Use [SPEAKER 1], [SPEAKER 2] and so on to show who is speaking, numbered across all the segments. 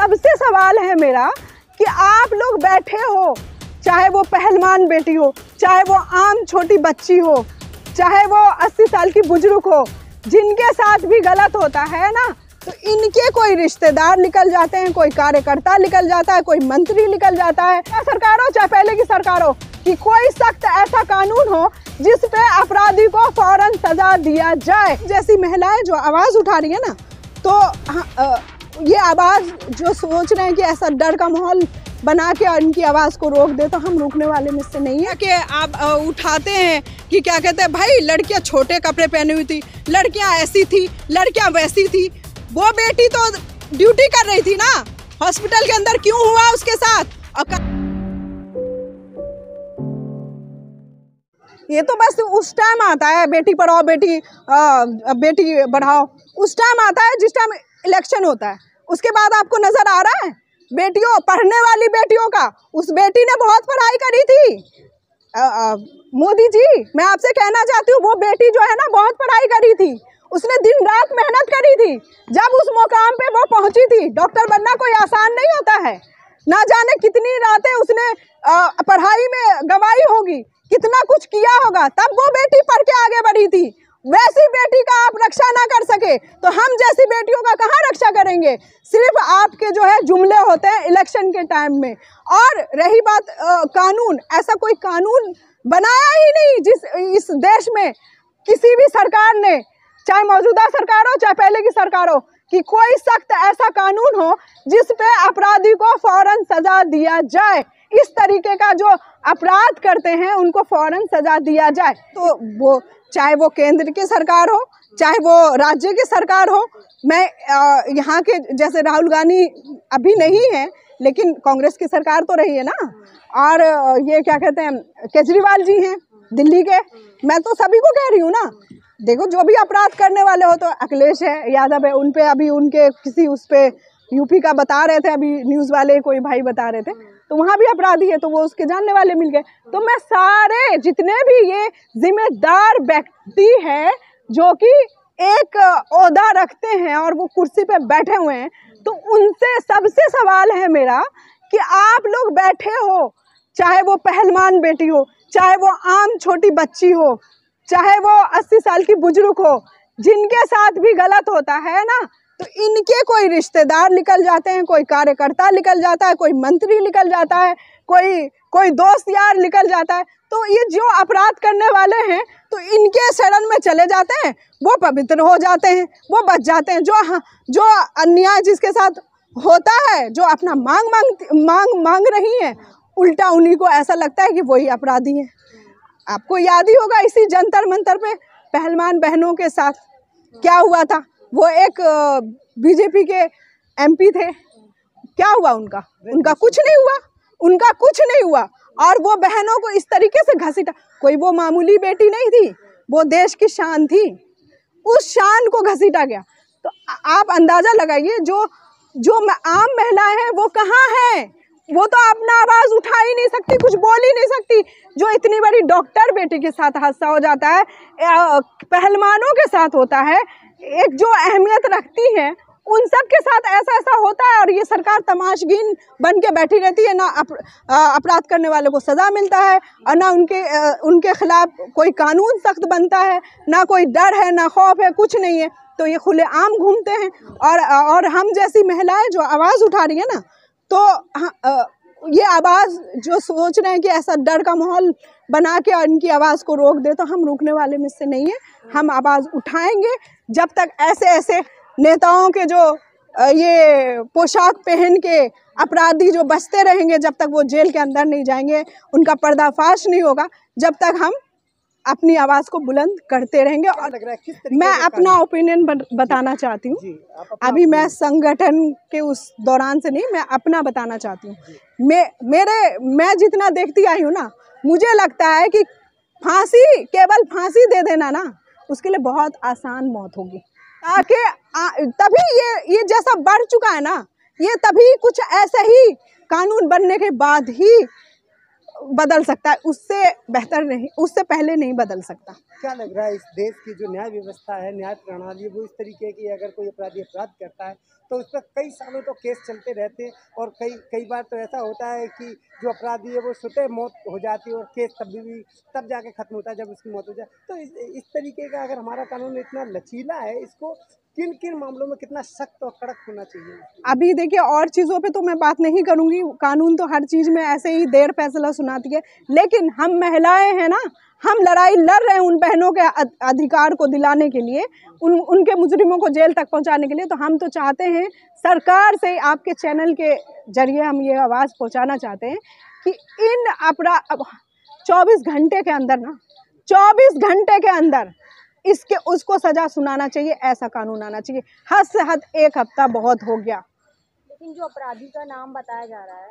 [SPEAKER 1] सबसे सवाल है मेरा कि आप लोग बैठे हो, चाहे वो पहलवान बेटी हो, चाहे वो आम छोटी बच्ची हो, चाहे वो 80 साल की बुजुर्ग हो, जिनके साथ भी गलत होता है ना, तो इनके कोई रिश्तेदार निकल जाते हैं, कोई कार्यकर्ता निकल जाता है, कोई मंत्री निकल जाता है। चाहे सरकार हो चाहे पहले की सरकार हो, कि कोई सख्त ऐसा कानून हो जिस पे अपराधी को फौरन सजा दिया जाए। जैसी महिलाएं जो आवाज़ उठा रही है ना, तो ये आवाज़ जो सोच रहे हैं कि ऐसा डर का माहौल बना के और इनकी आवाज़ को रोक दे, तो हम रोकने वाले में से नहीं है। कि आप उठाते हैं कि क्या कहते हैं, भाई लड़कियां छोटे कपड़े पहनी हुई थी, लड़कियां ऐसी थी, लड़कियां वैसी थी। वो बेटी तो ड्यूटी कर रही थी ना हॉस्पिटल के अंदर, क्यों हुआ उसके साथ? ये तो बस उस टाइम आता है, बेटी पढ़ाओ बेटी बढ़ाओ, उस टाइम आता है जिस टाइम इलेक्शन होता है। उसके बाद आपको नजर आ रहा है बेटियों, पढ़ने वाली बेटियों का? उस बेटी ने बहुत पढ़ाई करी थी। मोदी जी, मैं आपसे कहना चाहती हूँ, वो बेटी जो है ना बहुत पढ़ाई करी थी, उसने दिन रात मेहनत करी थी। जब उस मुकाम पे वो पहुंची थी, डॉक्टर बनना कोई आसान नहीं होता है, ना जाने कितनी रातें उसने पढ़ाई में गंवाई होगी, कितना कुछ किया होगा, तब वो बेटी पढ़ के आगे बढ़ी थी। वैसी बेटी का आप रक्षा ना कर सके तो हम जैसी बेटियों का कहाँ रक्षा करेंगे? सिर्फ आपके जो है जुमले होते हैं इलेक्शन के टाइम में। और रही बात कानून, ऐसा कोई कानून बनाया ही नहीं इस देश में किसी भी सरकार ने, चाहे मौजूदा सरकार हो चाहे पहले की सरकार हो, कि कोई सख्त ऐसा कानून हो जिस पे अपराधी को फौरन सजा दिया जाए। इस तरीके का जो अपराध करते हैं उनको फौरन सजा दिया जाए। तो वो चाहे वो केंद्र की सरकार हो चाहे वो राज्य की सरकार हो, मैं यहाँ के जैसे राहुल गांधी अभी नहीं है, लेकिन कांग्रेस की सरकार तो रही है ना, और ये क्या कहते हैं केजरीवाल जी हैं दिल्ली के, मैं तो सभी को कह रही हूँ ना, देखो जो भी अपराध करने वाले हो, तो अखिलेश है, यादव है, उन पे अभी उनके किसी उस पे यूपी का बता रहे थे, अभी न्यूज़ वाले कोई भाई बता रहे थे, तो वहाँ भी अपराधी है, तो वो उसके जानने वाले मिल गए। तो मैं सारे जितने भी ये जिम्मेदार व्यक्ति हैं जो कि एक ओहदा रखते हैं और वो कुर्सी पे बैठे हुए हैं, तो उनसे सबसे सवाल है मेरा कि आप लोग बैठे हो, चाहे वो पहलवान बेटी हो, चाहे वो आम छोटी बच्ची हो, चाहे वो 80 साल की बुजुर्ग हो, जिनके साथ भी गलत होता है ना, तो इनके कोई रिश्तेदार निकल जाते हैं, कोई कार्यकर्ता निकल जाता है, कोई मंत्री निकल जाता है, कोई दोस्त यार निकल जाता है। तो ये जो अपराध करने वाले हैं तो इनके शरण में चले जाते हैं, वो पवित्र हो जाते हैं, वो बच जाते हैं। जो अन्याय जिसके साथ होता है, जो अपना मांग रही हैं, उल्टा उन्हीं को ऐसा लगता है कि वही अपराधी हैं। आपको याद ही होगा इसी जंतर मंतर पे पहलवान बहनों के साथ क्या हुआ था। वो एक बीजेपी के एमपी थे, क्या हुआ उनका कुछ नहीं हुआ, उनका कुछ नहीं हुआ। और वो बहनों को इस तरीके से घसीटा, कोई वो मामूली बेटी नहीं थी, वो देश की शान थी, उस शान को घसीटा गया। तो आप अंदाज़ा लगाइए जो आम महिलाएं हैं वो कहाँ हैं? वो तो अपना आवाज़ उठा ही नहीं सकती, कुछ बोल ही नहीं सकती। जो इतनी बड़ी डॉक्टर बेटी के साथ हादसा हो जाता है, पहलवानों के साथ होता है, एक जो अहमियत रखती है उन सब के साथ ऐसा होता है, और ये सरकार तमाशबीन बन के बैठी रहती है। ना अपराध करने वालों को सज़ा मिलता है, और ना उनके खिलाफ कोई कानून सख्त बनता है, ना कोई डर है, ना खौफ है, कुछ नहीं है। तो ये खुलेआम घूमते हैं। और हम जैसी महिलाएं जो आवाज़ उठा रही है ना, तो ये आवाज़ जो सोच रहे हैं कि ऐसा डर का माहौल बना के और इनकी आवाज़ को रोक दे, तो हम रोकने वाले में से नहीं है। हम आवाज़ उठाएंगे जब तक ऐसे नेताओं के जो ये पोशाक पहन के अपराधी जो बचते रहेंगे, जब तक वो जेल के अंदर नहीं जाएंगे, उनका पर्दाफाश नहीं होगा, जब तक हम अपनी आवाज़ को बुलंद करते रहेंगे। और मैं अपना ओपिनियन बताना चाहती हूँ, अभी मैं संगठन के उस दौरान से नहीं, मैं अपना बताना चाहती हूँ। मैं जितना देखती आई हूँ ना, मुझे लगता है कि केवल फांसी दे देना ना, उसके लिए बहुत आसान मौत होगी। ताकि तभी ये जैसा बढ़ चुका है ना, ये तभी कुछ ऐसे ही कानून बनने के बाद ही बदल सकता है, उससे बेहतर नहीं, उससे पहले नहीं बदल सकता।
[SPEAKER 2] क्या लग रहा है इस देश की जो न्याय व्यवस्था है, न्याय प्रणाली है, वो इस तरीके की अगर कोई अपराधी अपराध करता है तो उस पर कई सालों तो केस चलते रहते हैं और कई बार तो ऐसा होता है कि जो अपराधी है वो स्वतः मौत हो जाती है और केस तब जाके खत्म होता है जब उसकी मौत हो जाए। तो इस तरीके का अगर हमारा कानून इतना लचीला है, इसको किन किन मामलों में कितना सख्त और कड़क होना चाहिए?
[SPEAKER 1] अभी देखिए, और चीज़ों पे तो मैं बात नहीं करूँगी, कानून तो हर चीज़ में ऐसे ही देर फैसला सुनाती है, लेकिन हम महिलाएं हैं ना, हम लड़ाई लड़ रहे हैं उन बहनों के अधिकार को दिलाने के लिए, उनके मुजरिमों को जेल तक पहुंचाने के लिए। तो हम तो चाहते हैं सरकार से, आपके चैनल के जरिए हम ये आवाज़ पहुंचाना चाहते हैं कि इन 24 घंटे के अंदर ना, 24 घंटे के अंदर उसको सजा सुनाना चाहिए, ऐसा कानून आना चाहिए। हद से हद 1 हफ्ता बहुत हो गया।
[SPEAKER 3] लेकिन जो अपराधी का नाम बताया जा रहा है,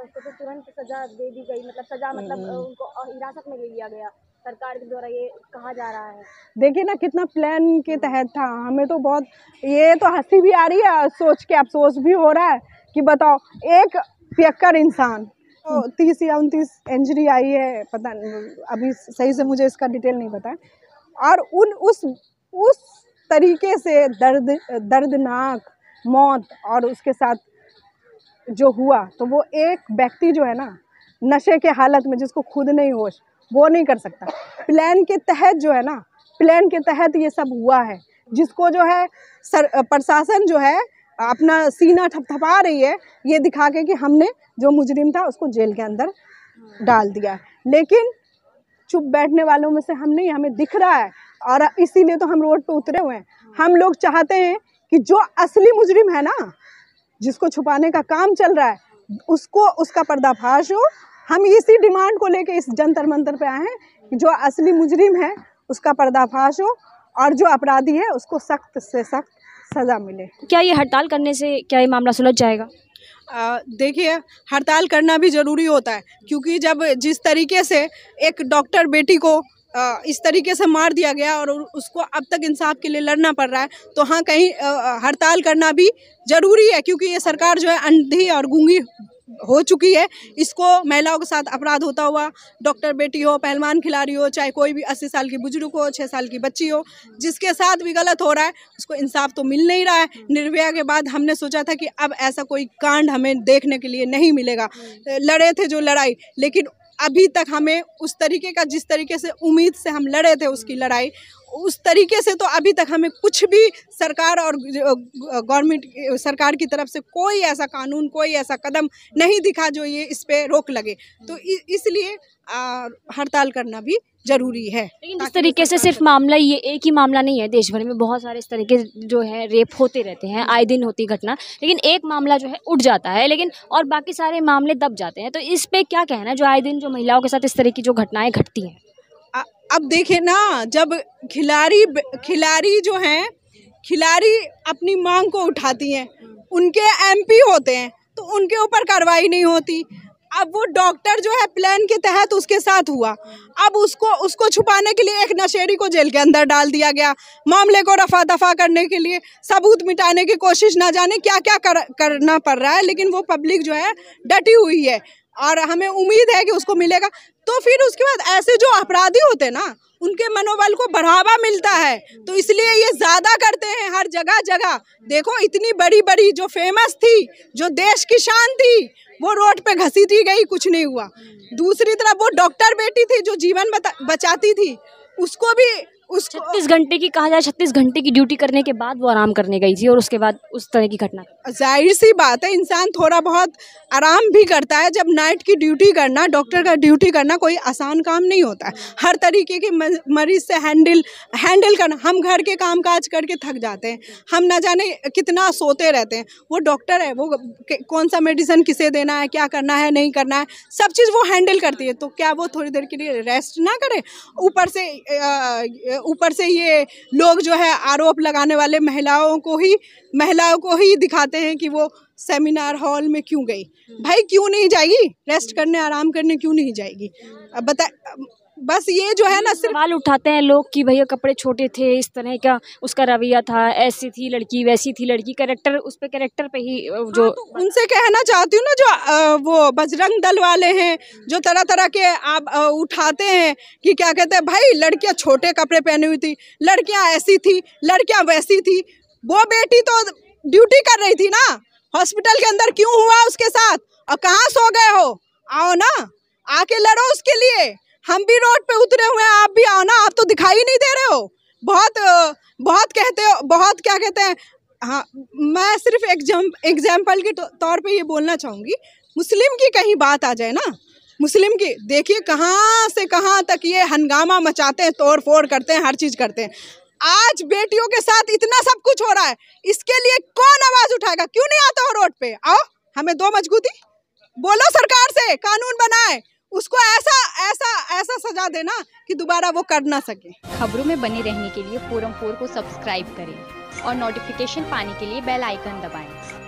[SPEAKER 3] उसको तो तुरंत सजा दे दी गई, मतलब सजा मतलब उनको हिरासत में ले लिया गया, सरकार के द्वारा ये कहा जा रहा है।
[SPEAKER 1] देखिए ना, कितना प्लान के तहत था। हमें तो बहुत, ये तो हंसी भी आ रही है, सोच के अफसोस भी हो रहा है कि बताओ, एक पियक्कर इंसान, तो 30 या 29 इंजरी आई है, पता नहीं, अभी सही से मुझे इसका डिटेल नहीं पता है। और उस तरीके से दर्दनाक मौत, और उसके साथ जो हुआ, तो वो एक व्यक्ति जो है ना, नशे के हालत में, जिसको खुद नहीं होश, वो नहीं कर सकता। प्लान के तहत जो है ना, प्लान के तहत ये सब हुआ है, जिसको जो है प्रशासन जो है अपना सीना थपथपा रही है, ये दिखा के कि हमने जो मुजरिम था उसको जेल के अंदर डाल दिया। लेकिन चुप बैठने वालों में से हम नहीं, हमें दिख रहा है, और इसीलिए तो हम रोड पे उतरे हुए हैं। हम लोग चाहते हैं कि जो असली मुजरिम है ना, जिसको छुपाने का काम चल रहा है, उसका पर्दाफाश हो। हम इसी डिमांड को लेके इस जंतर मंतर पे आए हैं कि जो असली मुजरिम है उसका पर्दाफाश हो, और जो अपराधी है उसको सख्त से सख्त सज़ा मिले।
[SPEAKER 3] क्या ये हड़ताल करने से क्या ये मामला सुलझ जाएगा?
[SPEAKER 1] देखिए, हड़ताल करना भी ज़रूरी होता है, क्योंकि जब जिस तरीके से एक डॉक्टर बेटी को इस तरीके से मार दिया गया और उसको अब तक इंसाफ के लिए लड़ना पड़ रहा है, तो हाँ, कहीं हड़ताल करना भी ज़रूरी है, क्योंकि ये सरकार जो है अंधी और गूंगी हो चुकी है। इसको महिलाओं के साथ अपराध होता हुआ, डॉक्टर बेटी हो, पहलवान खिलाड़ी हो, चाहे कोई भी 80 साल की बुजुर्ग हो, 6 साल की बच्ची हो, जिसके साथ भी गलत हो रहा है, उसको इंसाफ तो मिल नहीं रहा है। निर्भया के बाद हमने सोचा था कि अब ऐसा कोई कांड हमें देखने के लिए नहीं मिलेगा। लड़े थे जो लड़ाई, लेकिन अभी तक हमें उस तरीके का, जिस तरीके से उम्मीद से हम लड़े थे उसकी लड़ाई, उस तरीके से तो अभी तक हमें कुछ भी सरकार और गवर्नमेंट सरकार की तरफ से कोई ऐसा कानून, कोई ऐसा कदम नहीं दिखा जो ये इस पे रोक लगे। तो इसलिए हड़ताल करना भी ज़रूरी है।
[SPEAKER 3] लेकिन इस तरीके से सिर्फ मामला, ये एक ही मामला नहीं है, देश भर में बहुत सारे इस तरीके जो है रेप होते रहते हैं, आए दिन होती घटना, लेकिन एक मामला जो है उठ जाता है, लेकिन और बाकी सारे मामले दब जाते हैं। तो इस पे क्या कहना है, जो आए दिन जो महिलाओं के साथ इस तरह की जो घटनाएं घटती हैं?
[SPEAKER 1] अब देखिए ना, जब खिलाड़ी जो हैं, खिलाड़ी अपनी मांग को उठाती हैं, उनके एमपी होते हैं, तो उनके ऊपर कार्रवाई नहीं होती। अब वो डॉक्टर जो है प्लान के तहत उसके साथ हुआ, अब उसको छुपाने के लिए एक नशेड़ी को जेल के अंदर डाल दिया गया, मामले को रफा दफा करने के लिए, सबूत मिटाने की कोशिश, ना जाने क्या क्या करना पड़ रहा है, लेकिन वो पब्लिक जो है डटी हुई है और हमें उम्मीद है कि उसको मिलेगा। तो फिर उसके बाद ऐसे जो अपराधी होते हैं ना, उनके मनोबल को बढ़ावा मिलता है, तो इसलिए ये ज़्यादा करते हैं हर जगह जगह। देखो, इतनी बड़ी बड़ी जो फेमस थी, जो देश की शान थी, वो रोड पे घसीटी गई, कुछ नहीं हुआ। दूसरी तरफ वो डॉक्टर बेटी थी जो जीवन बचाती थी, उसको भी
[SPEAKER 3] 36 घंटे की, कहा जाए 36 घंटे की ड्यूटी करने के बाद वो आराम करने गई थी, और उसके बाद उस तरह की घटना।
[SPEAKER 1] जाहिर सी बात है, इंसान थोड़ा बहुत आराम भी करता है। जब नाइट की ड्यूटी करना, डॉक्टर का ड्यूटी करना कोई आसान काम नहीं होता है। हर तरीके के मरीज से हैंडल करना, हम घर के काम काज करके थक जाते हैं, हम ना जाने कितना सोते रहते हैं। वो डॉक्टर है, वो कौन सा मेडिसिन किसे देना है, क्या करना है, नहीं करना है, सब चीज़ वो हैंडल करती है। तो क्या वो थोड़ी देर के लिए रेस्ट ना करे? ऊपर से ये लोग जो है आरोप लगाने वाले महिलाओं को ही दिखाते हैं कि वो सेमिनार हॉल में क्यों गई। भाई, क्यों नहीं जाएगी? रेस्ट करने, आराम करने क्यों नहीं जाएगी? अब बस ये जो है ना सिर्फ
[SPEAKER 3] सवाल उठाते हैं लोग कि भैया कपड़े छोटे थे, इस तरह का उसका रवैया था, ऐसी थी लड़की वैसी थी लड़की, कैरेक्टर उस पे कैरेक्टर पे ही जो
[SPEAKER 1] तो उनसे कहना चाहती हूँ ना, जो वो बजरंग दल वाले हैं जो तरह तरह के आप उठाते हैं कि क्या कहते हैं, भाई लड़कियां छोटे कपड़े पहनी हुई थी, लड़कियां ऐसी थी, लड़कियां वैसी थी। वो बेटी तो ड्यूटी कर रही थी ना, हॉस्पिटल के अंदर क्यों हुआ उसके साथ, और कहाँ सो गए हो? आओ ना, आके लड़ो उसके लिए। हम भी रोड पे उतरे हुए हैं, आप भी आओ ना, आप तो दिखाई नहीं दे रहे हो। बहुत कहते हो, बहुत क्या कहते हैं। हाँ, मैं सिर्फ एग्जाम्पल के तौर पे ये बोलना चाहूँगी, मुस्लिम की कहीं बात आ जाए ना, मुस्लिम की देखिए कहाँ से कहाँ तक ये हंगामा मचाते हैं, तोड़ फोड़ करते हैं, हर चीज़ करते हैं। आज बेटियों के साथ इतना सब कुछ हो रहा है, इसके लिए कौन आवाज़ उठाएगा? क्यों नहीं आता हो रोड पे? आओ, हमें दो मजबूती, बोलो सरकार से कानून बनाए, उसको ऐसा ऐसा ऐसा सजा देना कि दोबारा वो कर ना सके।
[SPEAKER 4] खबरों में बने रहने के लिए फोरम 4 को सब्सक्राइब करें और नोटिफिकेशन पाने के लिए बेल आइकन दबाएं।